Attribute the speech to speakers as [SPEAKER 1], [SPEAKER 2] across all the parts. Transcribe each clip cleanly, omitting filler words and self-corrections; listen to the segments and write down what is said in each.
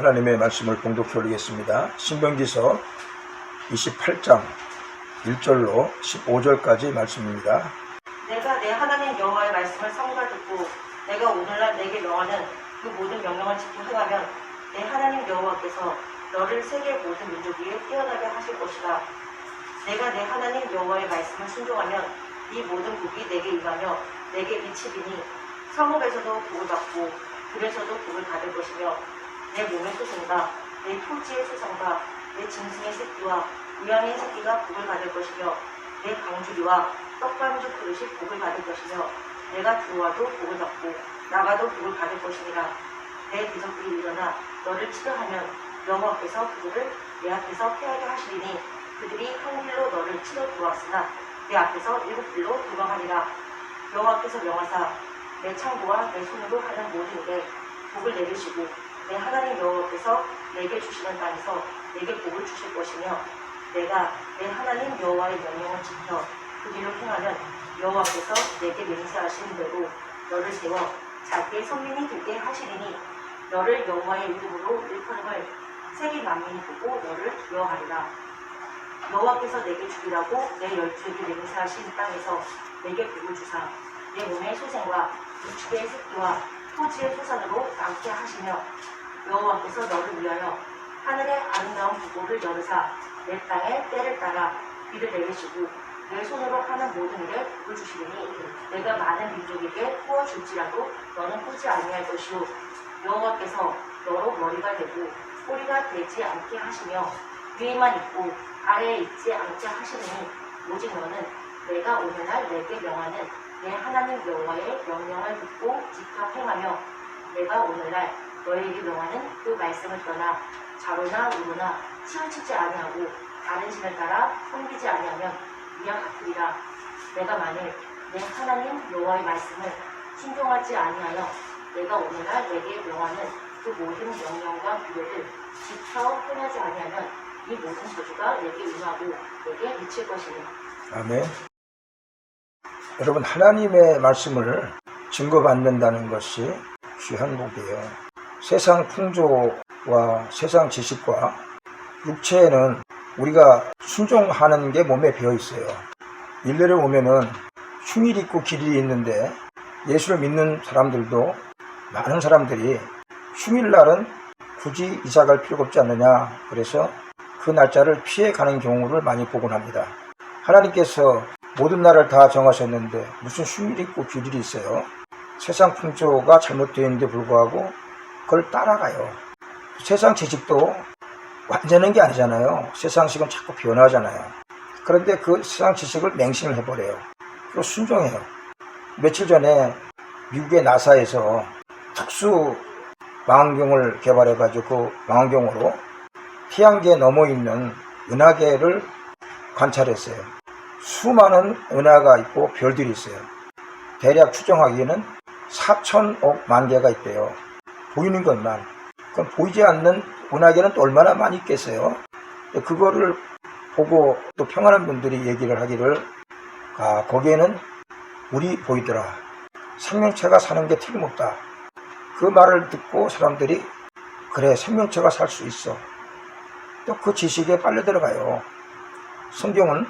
[SPEAKER 1] 하나님의 말씀을 봉독해 올리겠습니다. 신명기서 28장 1절로 15절까지 말씀입니다.
[SPEAKER 2] 내가 내 하나님 여호와의 말씀을 삼가 듣고 내가 오늘날 내게 명하는 그 모든 명령을 지켜 행하면 내 하나님 여호와께서 너를 세계 모든 민족 위에 뛰어나게 하실 것이다. 내가 내 하나님 여호와의 말씀을 순종하면 이 모든 복이 내게 임하며 내게 미치리니 성읍에서도 복을 받고 들에서도 복을 받을 것이며 내 몸의 소생과 내 토지의 소상과 내 짐승의 새끼와 우양의 새끼가 복을 받을 것이며 내 강주리와 떡반죽 그릇이 복을 받을 것이며 내가 들어와도 복을 받고 나가도 복을 받을 것이니라. 내 대적들이 일어나 너를 치려 하면 여호와께서 그들을 내 앞에서 패하게 하시리니 그들이 한 길로 너를 치러 들어왔으나 내 앞에서 7길로 도망하리라. 여호와께서 명하사 내 창고와 내 손으로 하는 모든 일에 복을 내리시고 내 하나님 여호와께서 내게 주시는 땅에서 내게 복을 주실 것이며 내가 내 하나님 여호와의 명령을 지켜 그 길로 행하면 여호와께서 내게 맹세하신 대로 너를 세워 자기의 선민이 되게 하시리니 너를 여호와의 이름으로 일컬음을 세계 만민이 보고 너를 기여하리라. 여호와께서 내게 주리라고 내 열조에게 맹세하신 땅에서 내게 복을 주사 내 몸의 소생과 육축의 새끼와 토지의 소산으로 남게 하시며 여호와께서 너를 위하여 하늘의 아름다운 부고를 열으사 내 땅의 때를 따라 비를 내리시고 내 손으로 하는 모든 일에 복을 주시리니 내가 많은 민족에게 부어줄지라도 너는 꾸지 아니할 것이요 여호와께서 너로 머리가 되고 꼬리가 되지 않게 하시며 위에만 있고 아래에 있지 않게 하시리니 오직 너는 내가 오늘날 내게 명하는 내 하나님 여호와의 명령을 듣고 지켜 행하며 내가 오늘날 너에게 명하는 그 말씀을 떠나 좌로나 우로나 치우치지 아니하고 다른 신을 따라 섬기지 아니하면 이와 같으리라. 내가 만일 내 하나님 여호와의 말씀을 순종하지 아니하여 내가 오늘날 내게 명하는 그 모든 명령과 규례를 지켜 행하지 아니하면 이 모든 저주가 내게 임하고 내게 미칠 것이니.
[SPEAKER 1] 아멘. 여러분, 하나님의 말씀을 증거받는다는 것이 귀한 복이에요. 세상 풍조와 세상 지식과 육체에는 우리가 순종하는 게 몸에 배어 있어요. 일례를 보면은 흉일이 있고 길이 있는데 예수를 믿는 사람들도 많은 사람들이 흉일날은 굳이 이사 갈 필요가 없지 않느냐, 그래서 그 날짜를 피해 가는 경우를 많이 보곤 합니다. 하나님께서 모든 날을 다 정하셨는데 무슨 흉일이 있고 길이 있어요. 세상 풍조가 잘못되어 있는데 불구하고 그걸 따라가요. 세상 지식도 완전한 게 아니잖아요. 세상식은 자꾸 변하잖아요. 그런데 그 세상 지식을 맹신을 해버려요. 그리고 순종해요. 며칠 전에 미국의 나사에서 특수 망원경을 개발해가지고 그 망원경으로 태양계에 넘어 있는 은하계를 관찰했어요. 수많은 은하가 있고 별들이 있어요. 대략 추정하기에는 4천억 만 개가 있대요. 보이는 것만. 그럼 보이지 않는 은하계는 또 얼마나 많이 있겠어요. 그거를 보고 또 평안한 분들이 얘기를 하기를, 거기에는 우리 보이더라. 생명체가 사는 게 틀림없다. 그 말을 듣고 사람들이 그래, 생명체가 살 수 있어. 또 그 지식에 빨려 들어가요. 성경은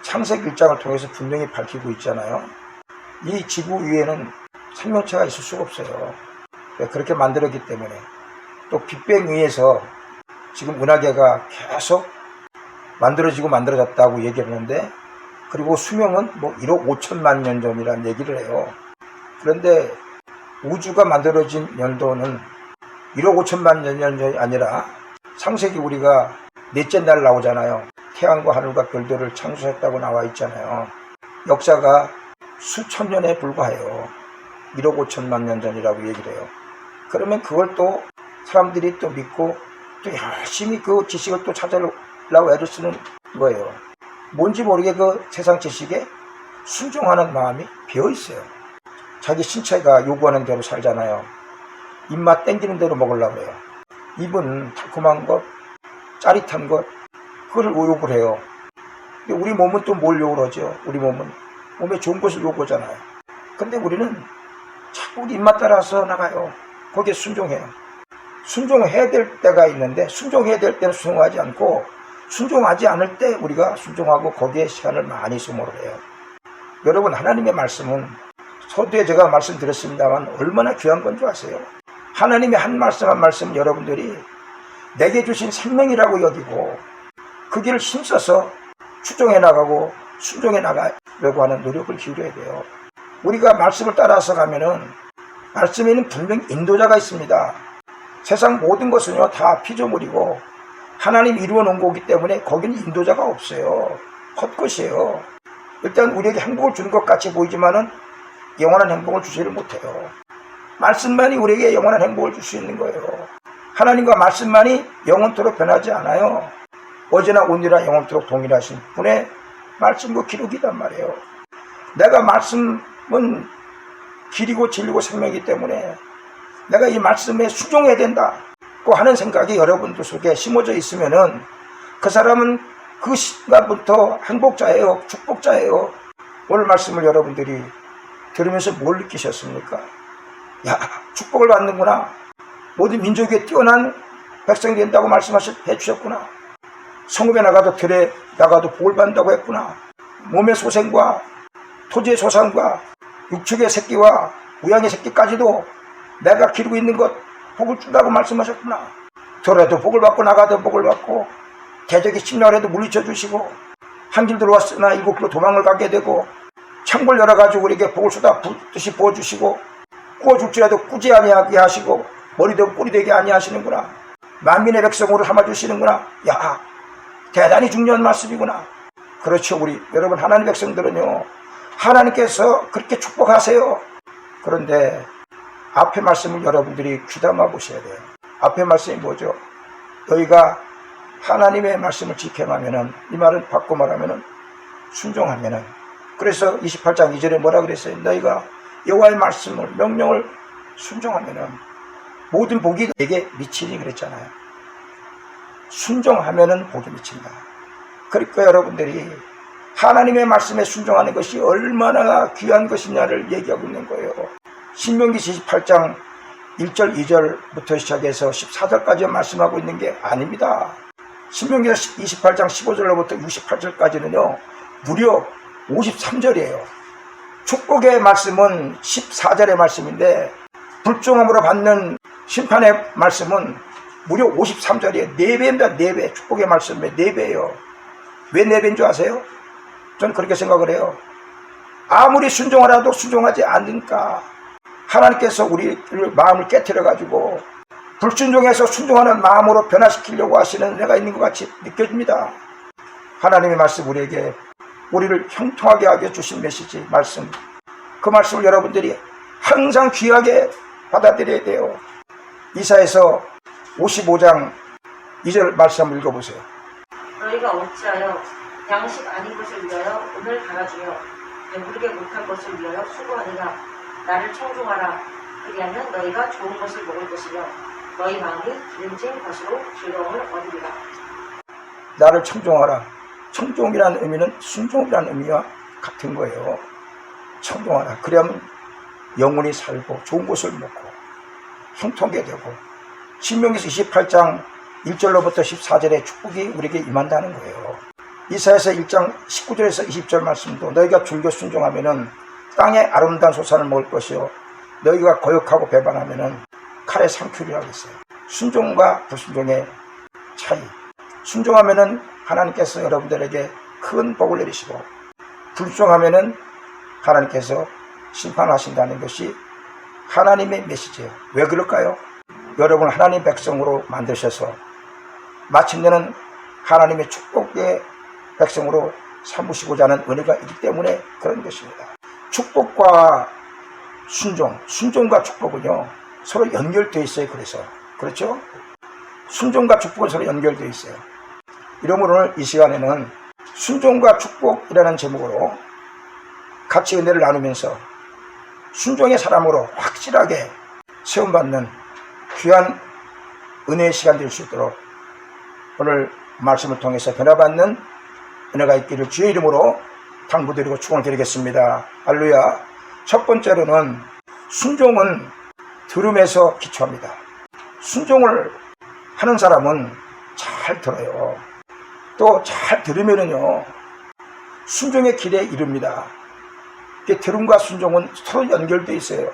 [SPEAKER 1] 창세기 1장을 통해서 분명히 밝히고 있잖아요. 이 지구 위에는 생명체가 있을 수가 없어요. 그렇게 만들었기 때문에. 또 빅뱅 위에서 지금 은하계가 계속 만들어지고 만들어졌다고 얘기를 하는데, 그리고 수명은 뭐 1억 5천만 년 전이라는 얘기를 해요. 그런데 우주가 만들어진 연도는 1억 5천만 년 전이 아니라 창세기 우리가 넷째 날 나오잖아요. 태양과 하늘과 별들을 창조했다고 나와 있잖아요. 역사가 수천 년에 불과해요. 1억 5천만 년 전이라고 얘기를 해요. 그러면 그걸 또 사람들이 또 믿고 또 열심히 그 지식을 또 찾으려고 애를 쓰는 거예요. 뭔지 모르게 그 세상 지식에 순종하는 마음이 배어 있어요. 자기 신체가 요구하는 대로 살잖아요. 입맛 땡기는 대로 먹으려고 해요. 입은 달콤한 것, 짜릿한 것, 그걸 요구를 해요. 근데 우리 몸은 또 뭘 요구를 하죠? 우리 몸은 몸에 좋은 것을 요구하잖아요. 근데 우리는 자꾸 우리 입맛 따라서 나가요. 거기에 순종해요. 순종해야 될 때가 있는데 순종해야 될 때는 순종하지 않고 순종하지 않을 때 우리가 순종하고 거기에 시간을 많이 소모를 해요. 여러분, 하나님의 말씀은 서두에 제가 말씀드렸습니다만 얼마나 귀한 건 줄 아세요? 하나님의 한 말씀 한 말씀 여러분들이 내게 주신 생명이라고 여기고 그 길을 힘써서 추종해 나가고 순종해 나가려고 하는 노력을 기울여야 돼요. 우리가 말씀을 따라서 가면은 말씀에는 분명히 인도자가 있습니다. 세상 모든 것은요 다 피조물이고 하나님 이루어 놓은 거기 때문에 거기는 인도자가 없어요. 헛것이에요. 일단 우리에게 행복을 주는 것 같이 보이지만은 영원한 행복을 주지를 못해요. 말씀만이 우리에게 영원한 행복을 줄 수 있는 거예요. 하나님과 말씀만이 영원토록 변하지 않아요. 어제나 오늘이나 영원토록 동일하신 분의 말씀과 기록이란 말이에요. 내가 말씀은 길이고 진리고 생명이기 때문에 내가 이 말씀에 순종해야 된다고 하는 생각이 여러분들 속에 심어져 있으면은 그 사람은 그 순간부터 행복자예요. 축복자예요. 오늘 말씀을 여러분들이 들으면서 뭘 느끼셨습니까? 야, 축복을 받는구나. 모든 민족에 뛰어난 백성이 된다고 말씀해 주셨구나. 성읍에 나가도 들에 나가도 복을 받는다고 했구나. 몸의 소생과 토지의 소산과 육축의 새끼와 우양의 새끼까지도 내가 기르고 있는 것 복을 준다고 말씀하셨구나. 들어도 복을 받고 나가도 복을 받고 대적이 침략을 해도 물리쳐 주시고 한 길 들어왔으나 7길로 도망을 가게 되고 창고를 열어가지고 우리에게 복을 쏟아 붓듯이 부어주시고 구워줄지라도 꾸지 아니하게 하시고 머리도 꿀이 되게 아니하시는구나. 만민의 백성으로 삼아주시는구나. 야, 대단히 중요한 말씀이구나. 그렇죠. 우리 여러분 하나님 백성들은요 하나님께서 그렇게 축복하세요. 그런데 앞에 말씀을 여러분들이 귀담아 보셔야 돼요. 앞에 말씀이 뭐죠? 너희가 하나님의 말씀을 지켜가면은, 이 말을 바꿔 말하면은 순종하면은, 그래서 28장 2절에 뭐라 그랬어요? 너희가 여호와의 말씀을 명령을 순종하면은 모든 복이 내게 미치니 그랬잖아요. 순종하면은 복이 미친다. 그러니까 여러분들이 하나님의 말씀에 순종하는 것이 얼마나 귀한 것이냐를 얘기하고 있는 거예요. 신명기 28장 1절 2절부터 시작해서 14절까지 말씀하고 있는 게 아닙니다. 신명기 28장 15절로부터 68절까지는요 무려 53절이에요. 축복의 말씀은 14절의 말씀인데 불종함으로 받는 심판의 말씀은 무려 53절이에요. 4배입니다. 4배. 축복의 말씀의 4배예요. 왜 4배인 줄 아세요? 저는 그렇게 생각을 해요. 아무리 순종하라도 순종하지 않으니까 하나님께서 우리를 마음을 깨트려가지고 불순종해서 순종하는 마음으로 변화시키려고 하시는 은혜가 있는 것 같이 느껴집니다. 하나님의 말씀 우리를 형통하게 하게 주신 메시지 말씀, 그 말씀을 여러분들이 항상 귀하게 받아들여야 돼요. 이사야서 55장 2절 말씀 한번 읽어보세요.
[SPEAKER 2] 너희가 어찌하여 양식 아닌 것을 위하여 은을 갈아주며 배부르게 못할 것을 위하여 수고하느냐. 나를 청종하라. 그리하면 너희가 좋은 것을 먹을 것이며 너희 마음이 기름진 것으로 즐거움을 얻으리라.
[SPEAKER 1] 나를 청종하라. 청종이라는 의미는 순종이라는 의미와 같은 거예요. 청종하라. 그러면 영혼이 살고 좋은 것을 먹고 형통하게 되고 신명기서 28장 1절로부터 14절의 축복이 우리에게 임한다는 거예요. 이사야서 1장 19절에서 20절 말씀도 너희가 즐겨 순종하면은 땅에 아름다운 소산을 먹을 것이요 너희가 거역하고 배반하면은 칼에 상추리라고 했어요. 순종과 불순종의 차이. 순종하면은 하나님께서 여러분들에게 큰 복을 내리시고 불순종하면은 하나님께서 심판하신다는 것이 하나님의 메시지예요. 왜 그럴까요? 여러분을 하나님 백성으로 만드셔서 마침내는 하나님의 축복의 백성으로 삼으시고자 하는 은혜가 있기 때문에 그런 것입니다. 축복과 순종과 축복은요 서로 연결되어 있어요. 그렇죠? 순종과 축복은 서로 연결되어 있어요. 이러므로 오늘 이 시간에는 순종과 축복이라는 제목으로 같이 은혜를 나누면서 순종의 사람으로 확실하게 세움받는 귀한 은혜의 시간 될 수 있도록 오늘 말씀을 통해서 변화받는 은혜가 있기를 주의 이름으로 당부드리고 축원드리겠습니다. 할렐루야. 첫 번째로는 순종은 들음에서 기초합니다. 순종을 하는 사람은 잘 들어요. 또 잘 들으면은요, 순종의 길에 이릅니다. 들음과 순종은 서로 연결되어 있어요.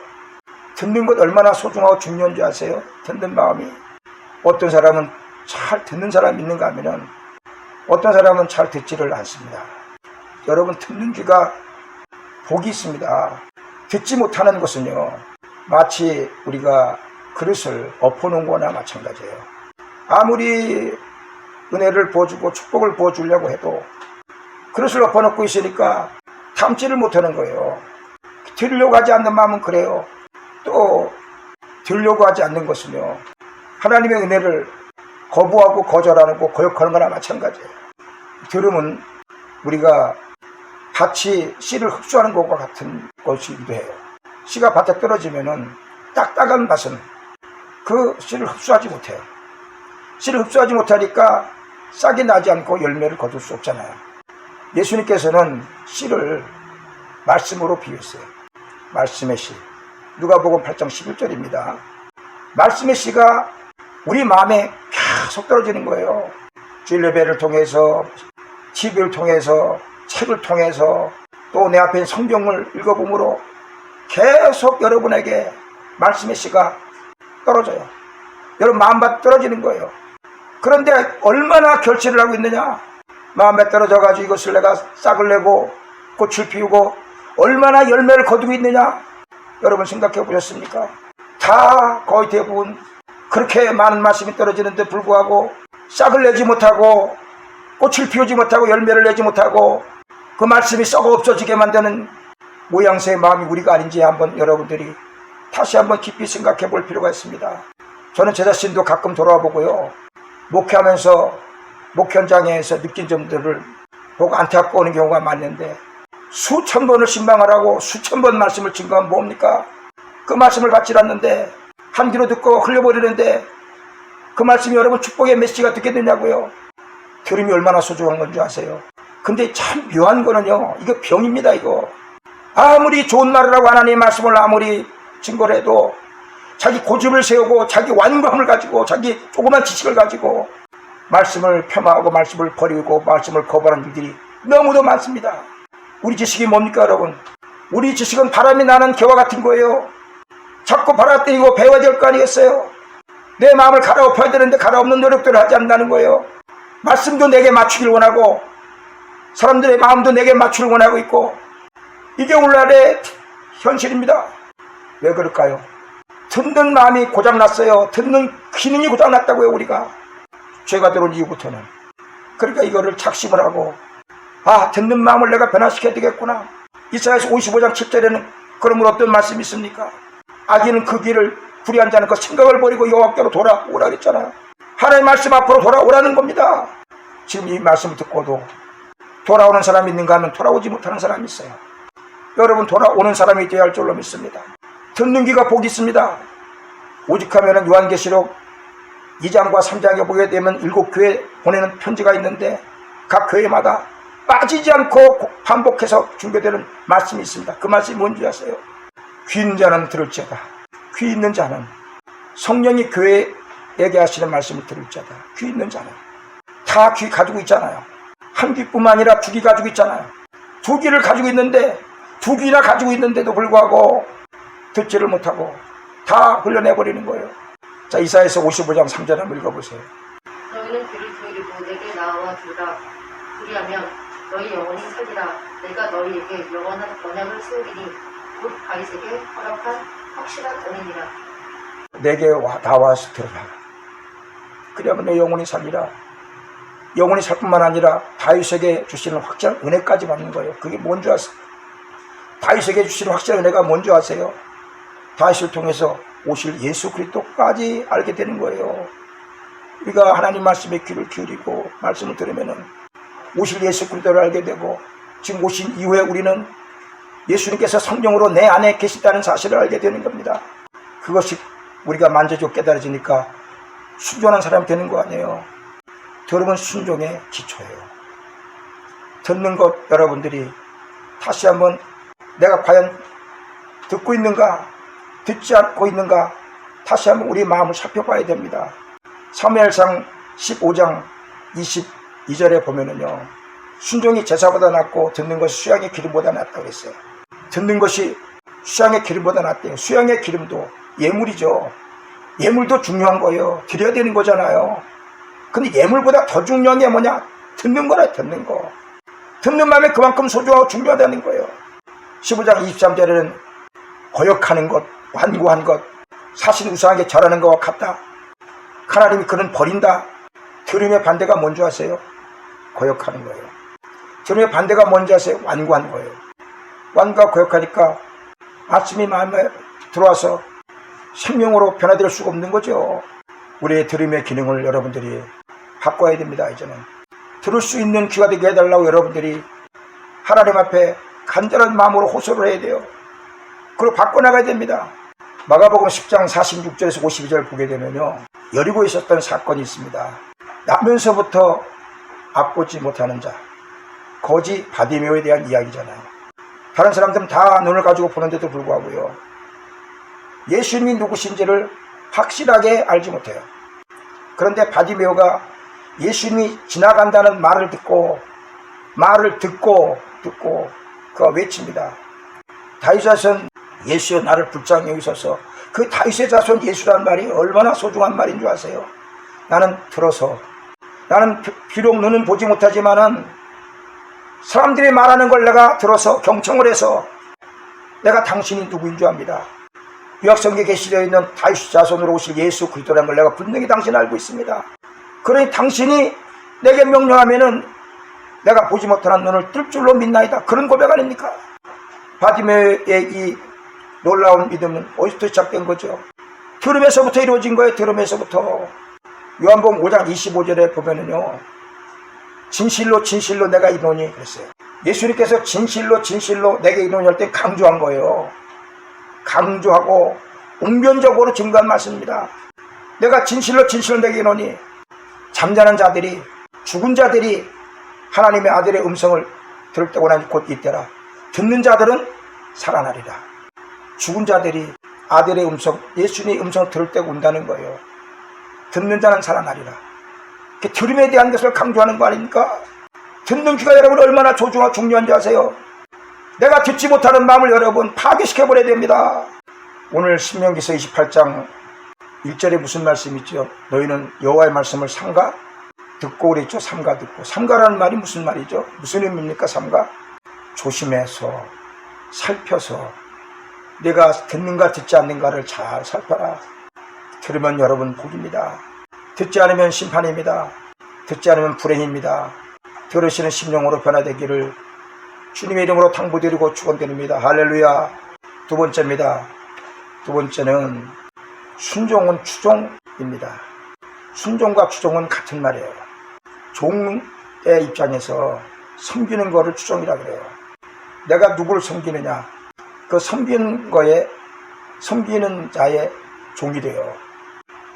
[SPEAKER 1] 듣는 것 얼마나 소중하고 중요한 줄 아세요? 듣는 마음이. 어떤 사람은 잘 듣는 사람이 있는가 하면은 어떤 사람은 잘 듣지를 않습니다. 여러분, 듣는 귀가 복이 있습니다. 듣지 못하는 것은요, 마치 우리가 그릇을 엎어놓은 거나 마찬가지예요. 아무리 은혜를 부어주고 축복을 부어주려고 해도 그릇을 엎어놓고 있으니까 담지를 못하는 거예요. 들으려고 하지 않는 마음은 그래요. 또 들으려고 하지 않는 것은요, 하나님의 은혜를 거부하고 거절하고 거역하는 거나 마찬가지예요. 들음은 우리가 밭이 씨를 흡수하는 것과 같은 것이기도 해요. 씨가 밭에 떨어지면은 딱딱한 밭은 그 씨를 흡수하지 못해요. 씨를 흡수하지 못하니까 싹이 나지 않고 열매를 거둘 수 없잖아요. 예수님께서는 씨를 말씀으로 비유했어요. 말씀의 씨. 누가복음 8장 11절입니다. 말씀의 씨가 우리 마음에 계속 떨어지는 거예요. 주일 예배를 통해서, TV를 통해서, 책을 통해서, 또 내 앞에 성경을 읽어보므로 계속 여러분에게 말씀의 씨가 떨어져요. 여러분 마음밭 떨어지는 거예요. 그런데 얼마나 결실을 하고 있느냐? 마음에 떨어져가지고 이것을 내가 싹을 내고 꽃을 피우고 얼마나 열매를 거두고 있느냐? 여러분 생각해 보셨습니까? 다 거의 대부분 그렇게 많은 말씀이 떨어지는데 불구하고 싹을 내지 못하고 꽃을 피우지 못하고 열매를 내지 못하고 그 말씀이 썩어 없어지게 만드는 모양새의 마음이 우리가 아닌지 한번 여러분들이 다시 한번 깊이 생각해 볼 필요가 있습니다. 저는 제 자신도 가끔 돌아와 보고요, 목회하면서 목회 현장에서 느낀 점들을 보고 안타깝고 오는 경우가 많은데, 수천 번을 신방하라고 수천 번 말씀을 증거하면 뭡니까? 그 말씀을 받지 않는데 한 귀로 듣고 흘려버리는데 그 말씀이 여러분 축복의 메시지가 되겠느냐고요. 들음이 얼마나 소중한 건지 아세요? 근데 참 묘한 거는요, 이거 병입니다. 이거 아무리 좋은 말을 하고 하나님의 말씀을 아무리 증거를 해도 자기 고집을 세우고 자기 완감을 가지고 자기 조그만 지식을 가지고 말씀을 폄하하고 말씀을 버리고 말씀을 거부하는 일들이 너무도 많습니다. 우리 지식이 뭡니까 여러분? 우리 지식은 바람이 나는 개와 같은 거예요. 자꾸 바라떼이고 배워야 될 거 아니겠어요? 내 마음을 갈아엎어야 되는데 갈아엎는 노력들을 하지 않는다는 거예요. 말씀도 내게 맞추길 원하고 사람들의 마음도 내게 맞추길 원하고 있고, 이게 오늘날의 현실입니다. 왜 그럴까요? 듣는 마음이 고장났어요. 듣는 기능이 고장났다고요. 우리가 죄가 들어온 이후부터는. 그러니까 이거를 작심을 하고, 듣는 마음을 내가 변화시켜야 되겠구나. 이사야서 55장 7절에는 그러므로 어떤 말씀이 있습니까? 악인은 그 길을 불의한 자는 그 생각을 버리고 여호와께로 돌아오라 그랬잖아요. 하나님의 말씀 앞으로 돌아오라는 겁니다. 지금 이 말씀을 듣고도 돌아오는 사람이 있는가 하면 돌아오지 못하는 사람이 있어요. 여러분 돌아오는 사람이 되어야 할 줄로 믿습니다. 듣는 귀가 복이 있습니다. 오직하면 요한계시록 2장과 3장에 보게 되면 7교회 보내는 편지가 있는데 각 교회마다 빠지지 않고 반복해서 중계되는 말씀이 있습니다. 그 말씀이 뭔지 아세요? 귀 있는 자는 들을지어다. 귀 있는 자는, 성령이 교회에게 하시는 말씀을 들을 자다. 귀 있는 자는 다 귀 가지고 있잖아요. 한 귀뿐만 아니라 두 귀 가지고 있잖아요. 두 귀를 가지고 있는데, 두 귀나 가지고 있는데도 불구하고 듣지를 못하고 다 흘려내버리는 거예요. 자, 이사야서 55장 3절 한번 읽어보세요.
[SPEAKER 2] 너희는 귀를 기울이고 내게 나와 들으라. 그리하면 너희 영혼이 살리라. 내가 너희에게 영원한 언약을 세우리니 곧 다윗에게 허락한 확실한 언약이라.
[SPEAKER 1] 내게 나와서 들으라. 그리하면 내 영혼이 살리라. 영혼이 살 뿐만 아니라 다윗에게 주시는 확실한 은혜까지 받는 거예요. 그게 뭔지 아세요? 다윗에게 주시는 확실한 은혜가 뭔지 아세요? 다윗을 통해서 오실 예수 그리스도까지 알게 되는 거예요. 우리가 하나님 말씀에 귀를 기울이고 말씀을 들으면은 오실 예수 그리스도를 알게 되고, 지금 오신 이후에 우리는 예수님께서 성령으로 내 안에 계시다는 사실을 알게 되는 겁니다. 그것이 우리가 만져지고 깨달아지니까 순종하는 사람이 되는 거 아니에요. 들으면 순종의 기초예요. 듣는 것 여러분들이 다시 한번 내가 과연 듣고 있는가, 듣지 않고 있는가 다시 한번 우리 마음을 살펴봐야 됩니다. 사무엘상 15장 22절에 보면은요, 순종이 제사보다 낫고 듣는 것이 수양의 기름보다 낫다고 그랬어요. 듣는 것이 수양의 기름보다 낫대요. 수양의 기름도 예물이죠. 예물도 중요한 거예요. 드려야 되는 거잖아요. 근데 예물보다 더 중요한 게 뭐냐? 듣는 거라. 듣는 거. 듣는 마음에 그만큼 소중하고 중요하다는 거예요. 15장 23절에는 거역하는 것, 완고한 것, 사실 우상하게 절하는 것과 같다. 하나님이 그는 버린다. 들음의 반대가 뭔지 아세요? 거역하는 거예요. 들음의 반대가 뭔지 아세요? 완고한 거예요. 완고하고 거역하니까 말씀이 마음에 들어와서 생명으로 변화될 수가 없는 거죠. 우리의 들음의 기능을 여러분들이 바꿔야 됩니다. 이제는 들을 수 있는 귀가 되게 해달라고 여러분들이 하나님 앞에 간절한 마음으로 호소를 해야 돼요. 그리고 바꿔나가야 됩니다. 마가복음 10장 46절에서 52절 보게 되면요, 여리고에 있었던 사건이 있습니다. 나면서부터 앞보지 못하는 자, 거지 바디메오에 대한 이야기잖아요. 다른 사람들은 다 눈을 가지고 보는데도 불구하고요, 예수님이 누구신지를 확실하게 알지 못해요. 그런데 바디메오가 예수님이 지나간다는 말을 듣고 그가 외칩니다. 다윗의 자손 예수여 나를 불쌍히 여기소서. 그 다윗의 자손 예수란 말이 얼마나 소중한 말인 줄 아세요? 나는 들어서, 나는 비록 눈은 보지 못하지만은 사람들이 말하는 걸 내가 들어서 경청을 해서 내가 당신이 누구인 줄 압니다. 구약성경에 게시되어 있는 다윗 자손으로 오실 예수 그리스도라는 걸 내가 분명히 당신 알고 있습니다. 그러니 당신이 내게 명령하면은 내가 보지 못하는 눈을 뜰 줄로 믿나이다. 그런 고백 아닙니까? 바디메오의 이 놀라운 믿음은 어디서부터 시작된 거죠? 들음에서부터 이루어진 거예요. 들음에서부터. 요한복음 5장 25절에 보면은요, 진실로 진실로 내가 이르노니 그랬어요. 예수님께서 진실로 내게 이르노니 할 때 강조한 거예요. 강조하고 웅변적으로 증거한 말씀입니다. 내가 진실로 내게 이르노니, 잠자는 자들이, 죽은 자들이 하나님의 아들의 음성을 들을 때고 나니 곧 이때라. 듣는 자들은 살아나리라. 죽은 자들이 아들의 음성, 예수님의 음성을 들을 때가 온다는 거예요. 듣는 자는 살아나리라. 들음에 대한 것을 강조하는 거 아닙니까? 듣는 귀가 여러분 얼마나 소중하고 중요한지 아세요? 내가 듣지 못하는 마음을 여러분 파괴시켜버려야 됩니다. 오늘 신명기서 28장 1절에 무슨 말씀이 있죠? 너희는 여호와의 말씀을 삼가 듣고 그랬죠. 삼가 듣고. 삼가라는 말이 무슨 말이죠? 무슨 의미입니까? 삼가? 조심해서 살펴서 내가 듣는가 듣지 않는가를 잘 살펴라. 들으면 여러분 복입니다. 듣지 않으면 심판입니다. 듣지 않으면 불행입니다. 들으시는 심령으로 변화되기를 주님의 이름으로 당부드리고 축원드립니다. 할렐루야. 두 번째입니다. 두 번째는 순종은 추종입니다. 순종과 추종은 같은 말이에요. 종의 입장에서 섬기는 거를 추종이라 그래요. 내가 누구를 섬기느냐, 그 섬기는 거에 섬기는 자의 종이 돼요.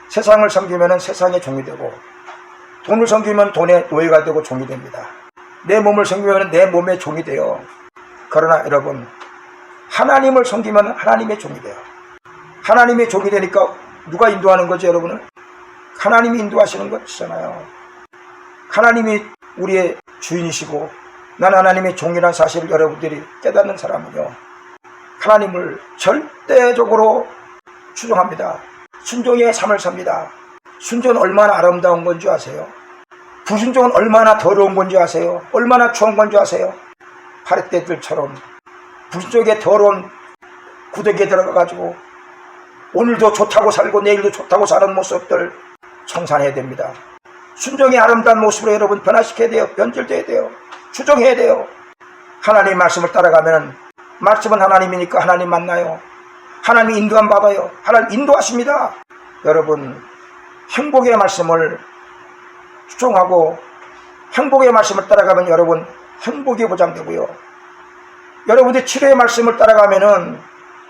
[SPEAKER 1] 세상을 섬기면 세상의 종이 되고, 돈을 섬기면 돈의 노예가 되고 종이 됩니다. 내 몸을 섬기면 내 몸의 종이 돼요. 그러나 여러분, 하나님을 섬기면 하나님의 종이 돼요. 하나님의 종이 되니까 누가 인도하는 거죠, 여러분을? 하나님이 인도하시는 것이잖아요. 하나님이 우리의 주인이시고 난 하나님의 종이라는 사실을 여러분들이 깨닫는 사람은요, 하나님을 절대적으로 추종합니다. 순종의 삶을 삽니다. 순종은 얼마나 아름다운 건지 아세요? 불순종은 얼마나 더러운 건지 아세요? 얼마나 추한 건지 아세요? 파리떼들처럼 불순종의 더러운 구덩이에 들어가가지고 오늘도 좋다고 살고 내일도 좋다고 사는 모습들 청산해야 됩니다. 순종의 아름다운 모습으로 여러분 변화시켜야 돼요. 변질돼야 돼요. 추종해야 돼요. 하나님의 말씀을 따라가면, 말씀은 하나님이니까 하나님 만나요. 하나님이 인도함 받아요. 하나님 인도하십니다. 여러분, 행복의 말씀을 추종하고 행복의 말씀을 따라가면 여러분 행복이 보장되고요. 여러분들 치료의 말씀을 따라가면은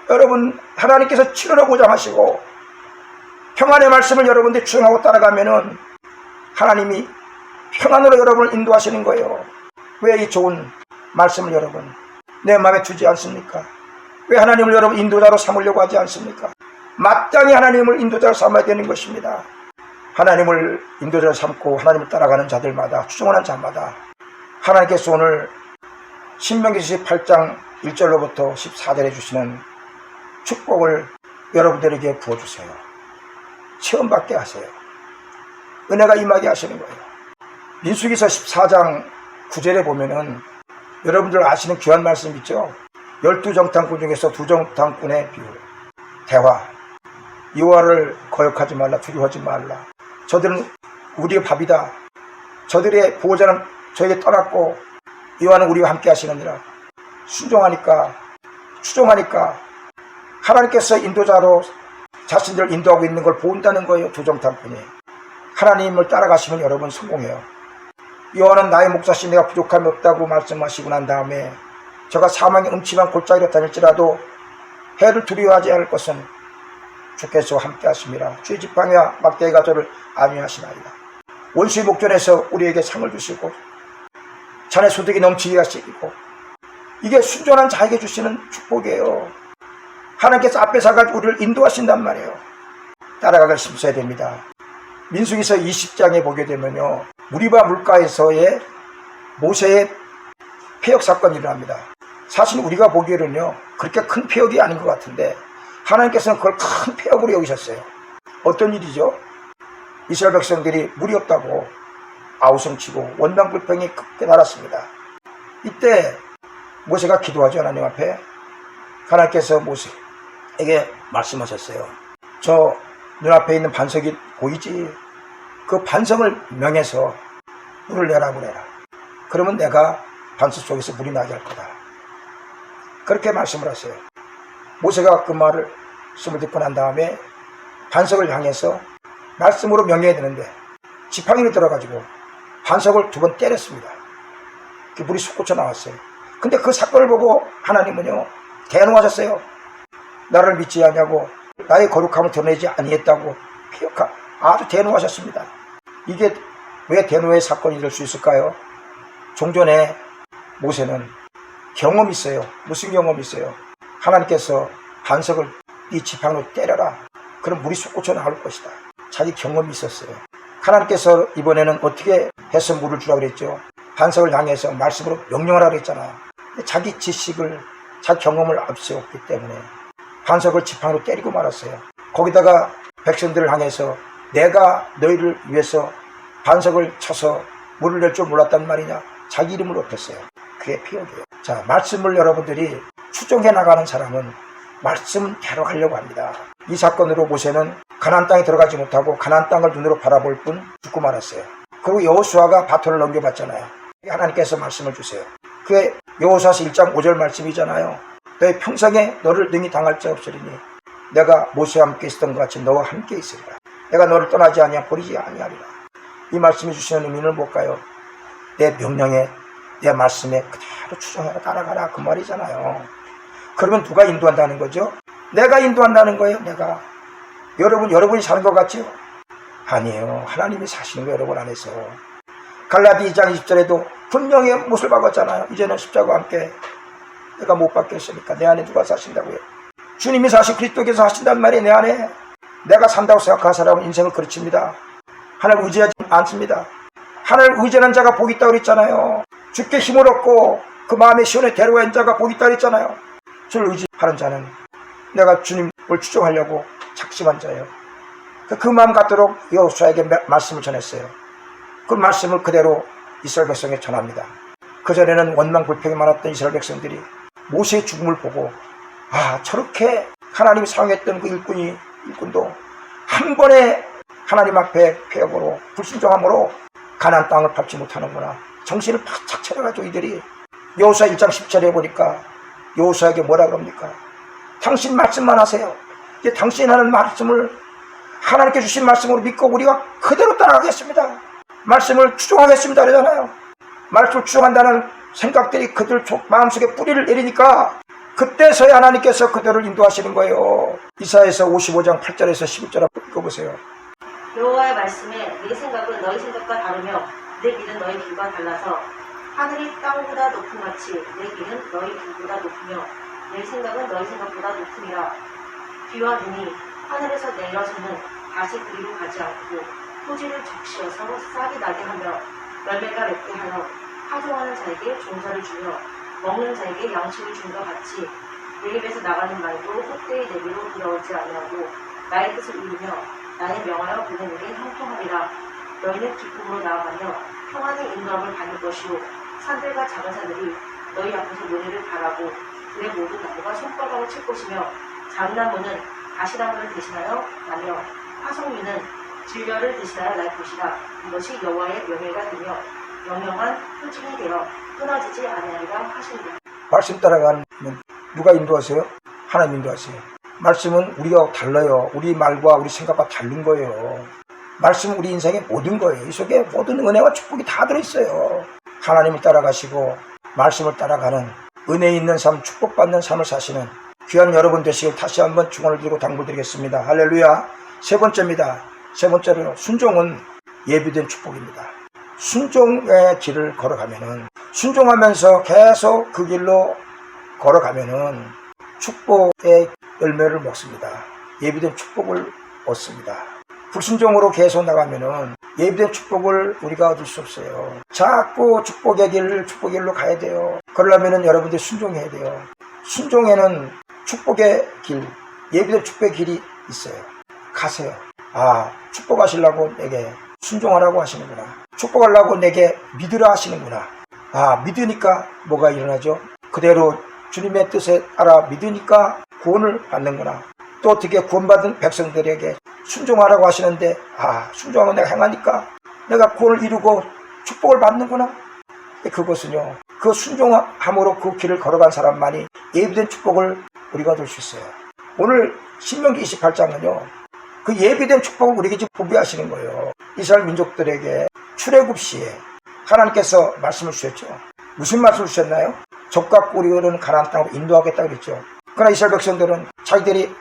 [SPEAKER 1] 여러분 하나님께서 치료를 보장하시고, 평안의 말씀을 여러분들 추종하고 따라가면은 하나님이 평안으로 여러분을 인도하시는 거예요. 왜 이 좋은 말씀을 여러분 내 마음에 두지 않습니까? 왜 하나님을 여러분 인도자로 삼으려고 하지 않습니까? 마땅히 하나님을 인도자로 삼아야 되는 것입니다. 하나님을 인도자로 삼고 하나님을 따라가는 자들마다, 추종하는 자마다 하나님께서 오늘 신명기 18장 1절로부터 14절에 주시는 축복을 여러분들에게 부어주세요. 체험받게 하세요. 은혜가 임하게 하시는 거예요. 민수기서 14장 9절에 보면은 여러분들 아시는 귀한 말씀 있죠? 12정탐꾼 중에서 2정탐꾼의 비율, 대화. 여호와를 거역하지 말라, 두려워하지 말라. 저들은 우리의 밥이다. 저들의 보호자는 저에게 떠났고 여호와는 우리와 함께 하시느니라. 순종하니까, 추종하니까 하나님께서 인도자로 자신들을 인도하고 있는 걸 본다는 거예요. 2정탐꾼이. 하나님을 따라가시면 여러분 성공해요. 여호와는 나의 목자시 내가 부족함이 없다고 말씀하시고 난 다음에 저가 사망의 음침한 골짜기로 다닐지라도 해를 두려워하지 않을 것은 주께서 함께 하심이라. 주의 지팡이와 막대기가 저를 안위하시나이다. 원수의 목전에서 우리에게 상을 주시고 잔의 소득이 넘치게 하시고, 이게 순전한 자에게 주시는 축복이에요. 하나님께서 앞에 서가 우리를 인도하신단 말이에요. 따라가길 힘써야 됩니다. 민수기서 20장에 보게 되면요, 무리바 물가에서의 모세의 폐역 사건이 일어납니다. 사실 우리가 보기에는요 그렇게 큰 폐역이 아닌 것 같은데 하나님께서는 그걸 큰 폐역으로 여기셨어요. 어떤 일이죠? 이스라엘 백성들이 물이 없다고 아우성치고 원망불평이 크게 날았습니다. 이때 모세가 기도하죠. 하나님 앞에. 하나님께서 모세에게 말씀하셨어요. 저 눈앞에 있는 반석이 보이지? 그 반석을 명해서 물을 내라 그래라. 그러면 내가 반석 속에서 물이 나게 할 거다. 그렇게 말씀을 하세요. 모세가 그 말씀을 듣고 난 다음에 반석을 향해서 말씀으로 명해야 되는데 지팡이를 들어가지고 반석을 2번 때렸습니다. 그 물이 솟구쳐 나왔어요. 근데 그 사건을 보고 하나님은요 대노하셨어요. 나를 믿지 않냐고, 나의 거룩함을 드러내지 아니했다고 아주 대노하셨습니다. 이게 왜 대노의 사건이 될 수 있을까요? 종전에 모세는 경험이 있어요. 무슨 경험이 있어요? 하나님께서 반석을 이 지팡이로 때려라. 그럼 물이 솟구쳐 나올 것이다. 자기 경험이 있었어요. 하나님께서 이번에는 어떻게 해서 물을 주라 그랬죠? 반석을 향해서 말씀으로 명령하라 그랬잖아요. 자기 지식을, 자기 경험을 앞세웠기 때문에 반석을 지팡이로 때리고 말았어요. 거기다가 백성들을 향해서 내가 너희를 위해서 반석을 쳐서 물을 낼 줄 몰랐단 말이냐? 자기 이름으로 했어요. 그게 피역이에요. 자, 말씀을 여러분들이 추종해 나가는 사람은 말씀대로 하려고 합니다. 이 사건으로 모세는 가나안 땅에 들어가지 못하고 가나안 땅을 눈으로 바라볼 뿐 죽고 말았어요. 그리고 여호수아가 바톤을 넘겨봤잖아요. 하나님께서 말씀을 주세요. 그게 여호수아서 1장 5절 말씀이잖아요. 너의 평생에 너를 능히 당할 자 없으리니 내가 모세와 함께 있었던 것 같이 너와 함께 있으리라. 내가 너를 떠나지 아니하 버리지 아니하리라. 이 말씀이 주시는 의미는 뭘까요? 내 명령에, 내 말씀에 그대로 추종해라, 따라가라, 그 말이잖아요. 그러면 누가 인도한다는 거죠? 내가 인도한다는 거예요. 내가. 여러분이 사는 것 같죠? 아니에요. 하나님이 사시는 거예요. 여러분 안에서. 갈라디 2장 20절에도 분명히 못을 박았잖아요. 이제는 십자가와 함께 내가 못 박겠으니까 내 안에 누가 사신다고요? 주님이 사신 그리스도께서 사신단 말이에요. 내 안에. 내가 산다고 생각하는 사람은 인생을 그르칩니다. 하나님을 의지하지 않습니다. 하나님을 의지하는 자가 복이 있다고 그랬잖아요. 주께 힘을 얻고 그 마음의 시온의 대로한 자가 복이 있다고 그랬잖아요. 주를 의지하는 자는 내가 주님을 추종하려고 작심한 자예요. 그 마음 갖도록 여호수아에게 말씀을 전했어요. 그 말씀을 그대로 이스라엘 백성에 전합니다. 그전에는 원망불평이 많았던 이스라엘 백성들이 모세의 죽음을 보고 저렇게 하나님이 사용했던 그 일꾼도 한 번에 하나님 앞에 폐역으로 불순종함으로 가나안 땅을 밟지 못하는구나. 정신을 바짝 차려가지고 이들이 여호수아 1장 10절에 보니까 여호수아에게 뭐라 그럽니까? 당신 말씀만 하세요. 이제 당신 하는 말씀을 하나님께 주신 말씀으로 믿고 우리가 그대로 따라가겠습니다. 말씀을 추종하겠습니다 그러잖아요. 말씀을 추종한다는 생각들이 그들 마음속에 뿌리를 내리니까 그때서야 하나님께서 그들을 인도하시는 거예요. 이사야서 55장 8절에서 11절 한번 읽어보세요.
[SPEAKER 2] 여호와의 말씀에 내 생각은 너희 생각과 다르며 내 길은 너희 길과 달라서 하늘이 땅보다 높은 같이 내 길은 너희 길보다 높으며 내 생각은 너희 생각보다 높으니라. 비와 눈이 하늘에서 내려서는 다시 그리로 가지 않고 토지를 적시어서 싹이 나게 하며 열매가 맺게 하여 파종하는 자에게 종자를 주며 먹는 자에게 양식을 준 것 같이 내 입에서 나가는 말도 헛되이 내게로 돌아오지 아니하고 나의 뜻을 이루며 나의 명하여 보낸 일에 형통하리라. 너희는 기쁨으로 나아가며 평안의 인도함을 받을 것이요 산들과 작은 산들이 너희 앞에서 노래를 바라고 그의 모든 나무가 손바닥을 칠 것이며 장나무는 가시나무를 대신하여 나며 화석류는 진려를 대신하여 날 것이라. 이것이 여호와의 명예가 되며 영영한 표징이 되어 끊어지지 아니하리라 하시니라.
[SPEAKER 1] 말씀 따라가는 누가 인도하세요? 하나님 인도하세요. 말씀은 우리가 달라요. 우리 말과 우리 생각과 다른 거예요. 말씀은 우리 인생의 모든 거예요. 이 속에 모든 은혜와 축복이 다 들어있어요. 하나님을 따라가시고 말씀을 따라가는 은혜 있는 삶, 축복받는 삶을 사시는 귀한 여러분 되시길 다시 한번 축원을 드리고 당부드리겠습니다. 할렐루야. 세 번째입니다. 세 번째로 순종은 예비된 축복입니다. 순종의 길을 걸어가면은, 순종하면서 계속 그 길로 걸어가면은 축복의 열매를 먹습니다. 예비된 축복을 얻습니다. 불순종으로 계속 나가면은 예비된 축복을 우리가 얻을 수 없어요. 자꾸 축복의 길로 가야 돼요. 그러려면은 여러분들이 순종해야 돼요. 순종에는 축복의 길, 예비된 축복의 길이 있어요. 가세요. 아, 축복하시려고 내게 순종하라고 하시는구나. 축복하려고 내게 믿으라 하시는구나. 아, 믿으니까 뭐가 일어나죠? 그대로 주님의 뜻에 따라 믿으니까 구원을 받는구나. 또 어떻게 구원받은 백성들에게 순종하라고 하시는데, 아, 순종하고 내가 행하니까 내가 구원을 이루고 축복을 받는구나. 그것은요, 그 순종함으로 그 길을 걸어간 사람만이 예비된 축복을 우리가 얻을 수 있어요. 오늘 신명기 28장은요, 그 예비된 축복을 우리에게 지금 보비하시는 거예요. 이스라엘 민족들에게 출애굽 시에 하나님께서 말씀을 주셨죠. 무슨 말씀을 주셨나요? 적과 꿀이 흐르는 가나안 땅으로 인도하겠다 그랬죠. 그러나 이스라엘 백성들은 자기들이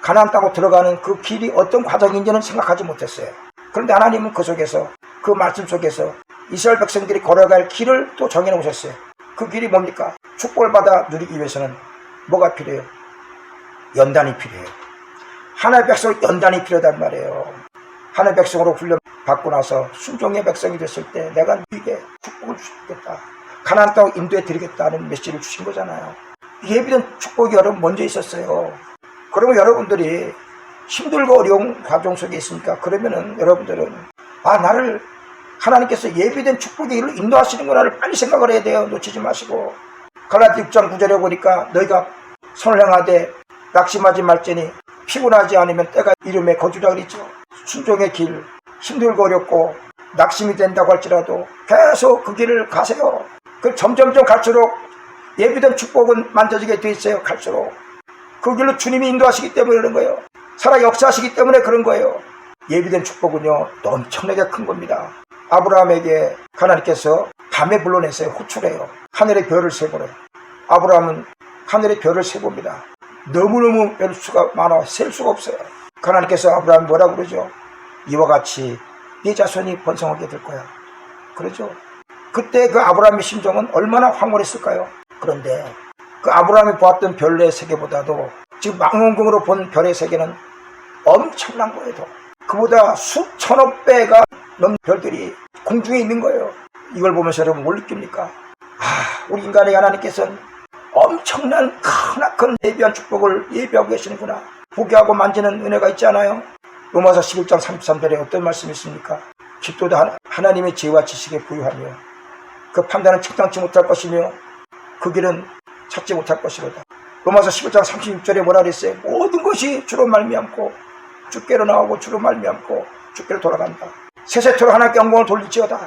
[SPEAKER 1] 가나안 땅으로 들어가는 그 길이 어떤 과정인지는 생각하지 못했어요. 그런데 하나님은 그 속에서, 그 말씀 속에서 이스라엘 백성들이 걸어갈 길을 또 정해놓으셨어요. 그 길이 뭡니까? 축복을 받아 누리기 위해서는 뭐가 필요해요? 연단이 필요해요. 하나의 백성 연단이 필요하단 말이에요. 하나의 백성으로 훈련받고 나서 순종의 백성이 됐을 때 내가 너에게 축복을 주겠다. 가나안 땅으로 인도해 드리겠다는 메시지를 주신 거잖아요. 예비된 축복이 여러분 먼저 있었어요. 그러면 여러분들이 힘들고 어려운 과정 속에 있으니까, 그러면은 여러분들은 아, 나를 하나님께서 예비된 축복의 길로 인도하시는구나를 빨리 생각을 해야 돼요. 놓치지 마시고. 갈라디 6장 9절에 보니까 너희가 선을 행하되 낙심하지 말지니 피곤하지 않으면 때가 이름에 거주라 그랬죠. 순종의 길, 힘들고 어렵고 낙심이 된다고 할지라도 계속 그 길을 가세요. 그 점점점 갈수록 예비된 축복은 만져지게 돼 있어요. 갈수록 그 길로 주님이 인도하시기 때문에 그런 거예요. 살아 역사하시기 때문에 그런 거예요. 예비된 축복은요, 엄청나게 큰 겁니다. 아브라함에게 하나님께서 밤에 불러내서요, 호출해요. 하늘의 별을 세보래. 아브라함은 하늘의 별을 세봅니다. 너무너무 별 수가 많아 셀 수가 없어요. 하나님께서 아브라함 뭐라고 그러죠? 이와 같이 네 자손이 번성하게 될 거야. 그러죠. 그때 그 아브라함의 심정은 얼마나 황홀했을까요? 그런데 그 아브라함이 보았던 별의 세계보다도 지금 망원경으로 본 별의 세계는 엄청난 거예요. 그보다 수천억 배가 넘는 별들이 공중에 있는 거예요. 이걸 보면서 여러분 뭘 느낍니까? 아, 우리 인간의 하나님께서는 엄청난 크나큰 예비한 축복을 예비하고 계시는구나. 보게 하고 만지는 은혜가 있지 않아요? 로마서 11장 33절에 어떤 말씀이 있습니까? 깊도다 하나님의 지혜와 지식에 부유하며 그 판단은 측당치 못할 것이며 그 길은 찾지 못할 것이로다. 로마서 11장 36절에 뭐라 그랬어요? 모든 것이 주로 말미암고 주께로 나오고 주로 말미암고 주께로 돌아간다. 세세토록 하나님께 영광을 돌릴지어다.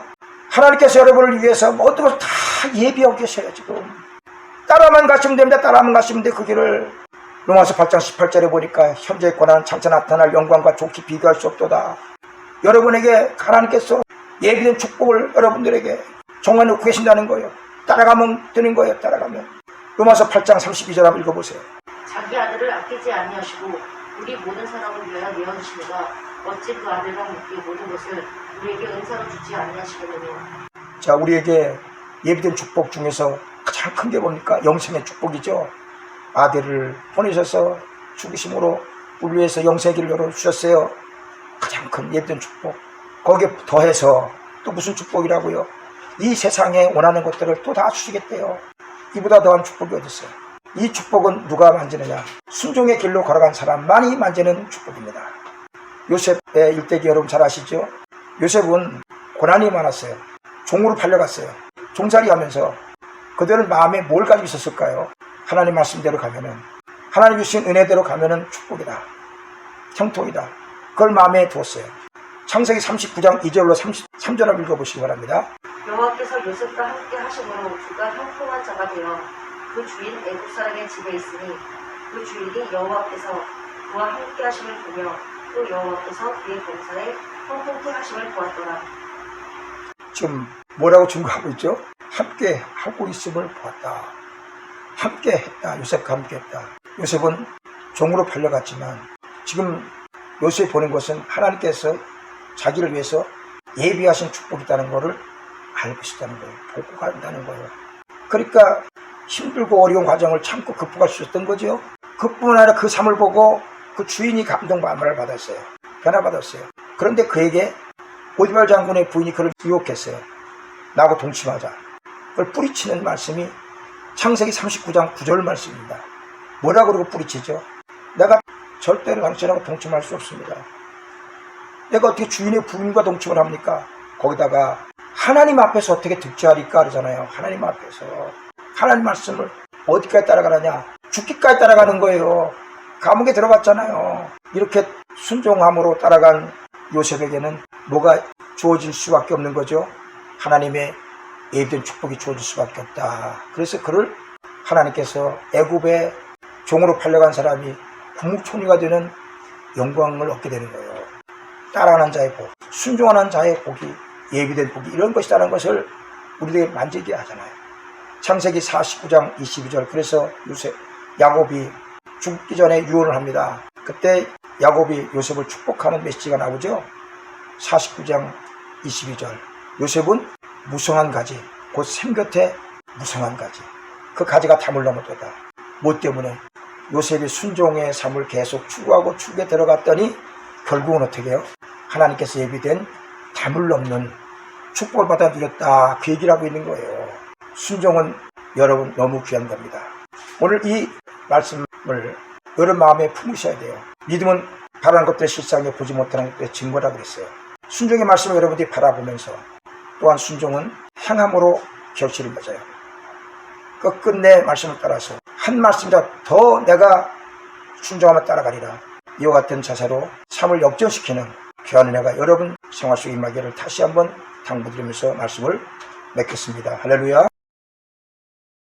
[SPEAKER 1] 하나님께서 여러분을 위해서 모든 것을 다 예비하고 계셔요. 지금 따라만 가시면 됩니다. 따라만 가시면 돼. 그 길을 로마서 8장 18절에 보니까 현재의 고난은 장차 나타날 영광과 좋게 비교할 수 없도다. 여러분에게 하나님께서 예비된 축복을 여러분들에게 정해놓고 계신다는 거예요. 따라가면 되는 거예요. 따라가면. 로마서 8장 32절 한번 읽어보세요.
[SPEAKER 2] 자기 아들을 아끼지 아니하시고 우리 모든 사람을 위하여 내어주시니가 어찌 그 아들과 함께 모든 것을 우리에게 은사로 주지 아니하시겠느냐.
[SPEAKER 1] 자, 우리에게 예비된 축복 중에서 가장 큰 게 뭡니까? 영생의 축복이죠. 아들을 보내셔서 죽으심으로 우리 위해서 영생의 길을 열어주셨어요. 가장 큰 예비된 축복. 거기에 더해서 또 무슨 축복이라고요? 이 세상에 원하는 것들을 또 다 주시겠대요. 이보다 더한 축복이 어디 있어요? 이 축복은 누가 만지느냐? 순종의 길로 걸어간 사람만이 만지는 축복입니다. 요셉의 일대기 여러분 잘 아시죠? 요셉은 고난이 많았어요. 종으로 팔려갔어요. 종살이 하면서 그들은 마음에 뭘 가지고 있었을까요? 하나님 말씀대로 가면은, 하나님 주신 은혜대로 가면은 축복이다, 형통이다. 그걸 마음에 두었어요. 창세기 39장 2절로 33절을 읽어보시기 바랍니다.
[SPEAKER 2] 여호와께서 요셉과 함께 하심으로 그가 형통한 자가 되어 그 주인 애굽 사람의 집에 있으니 그 주인이 여호와께서 그와 함께 하심을 보며 또 여호와께서 그의 범사에 형통케 하심을 보았더라.
[SPEAKER 1] 지금 뭐라고 증거하고 있죠? 함께 하고 있음을 보았다. 함께 했다. 요셉과 함께 했다. 요셉은 종으로 팔려갔지만 지금 요셉이 보는 것은 하나님께서 자기를 위해서 예비하신 축복이 있다는 것을 알고 있다는 거예요. 보고 간다는 거예요. 그러니까 힘들고 어려운 과정을 참고 극복할 수 있었던 거죠. 그뿐만 아니라 그 삶을 보고 그 주인이 감동감을 받았어요. 변화받았어요. 그런데 그에게 오디발 장군의 부인이 그를 유혹했어요. 나하고 동침하자. 그걸 뿌리치는 말씀이 창세기 39장 9절 말씀입니다. 뭐라고 그러고 뿌리치죠? 내가 절대로 당신하고 동침할 수 없습니다. 내가 어떻게 주인의 부인과 동침을 합니까? 거기다가 하나님 앞에서 어떻게 득죄하리까 그러잖아요. 하나님 앞에서. 하나님 말씀을 어디까지 따라가느냐? 죽기까지 따라가는 거예요. 감옥에 들어갔잖아요. 이렇게 순종함으로 따라간 요셉에게는 뭐가 주어질 수밖에 없는 거죠? 하나님의 예비된 축복이 주어질 수밖에 없다. 그래서 그를 하나님께서 애굽의 종으로 팔려간 사람이 국무총리가 되는 영광을 얻게 되는 거예요. 따라가는 자의 복, 순종하는 자의 복이, 예비된 복이 이런 것이라는 것을 우리에게 만지게 하잖아요. 창세기 49장 22절. 그래서 야곱이 죽기 전에 유언을 합니다. 그때 야곱이 요셉을 축복하는 메시지가 나오죠. 49장 22절. 요셉은 무성한 가지, 곧 샘 곁에 무성한 가지. 그 가지가 담을 넘었다. 뭐 때문에? 요셉이 순종의 삶을 계속 추구하고 추구에 들어갔더니 결국은 어떻게 해요? 하나님께서 예비된 담을 넘는 축복을 받아 누렸다. 그 얘기를 하고 있는 거예요. 순종은 여러분 너무 귀한 겁니다. 오늘 이 말씀을 여러분 마음에 품으셔야 돼요. 믿음은 바라는 것들의 실상에 보지 못하는 것들의 증거라 그랬어요. 순종의 말씀을 여러분들이 바라보면서 또한 순종은 행함으로 결실을 맺어요. 끝끝내 말씀을 따라서 한 말씀이라도 더 내가 순종하며 따라가리라. 이와 같은 자세로 삶을 역전시키는 귀한 은혜가 여러분 생활 속에 임하기를 다시 한번 당부드리면서 말씀을 맺겠습니다. 할렐루야.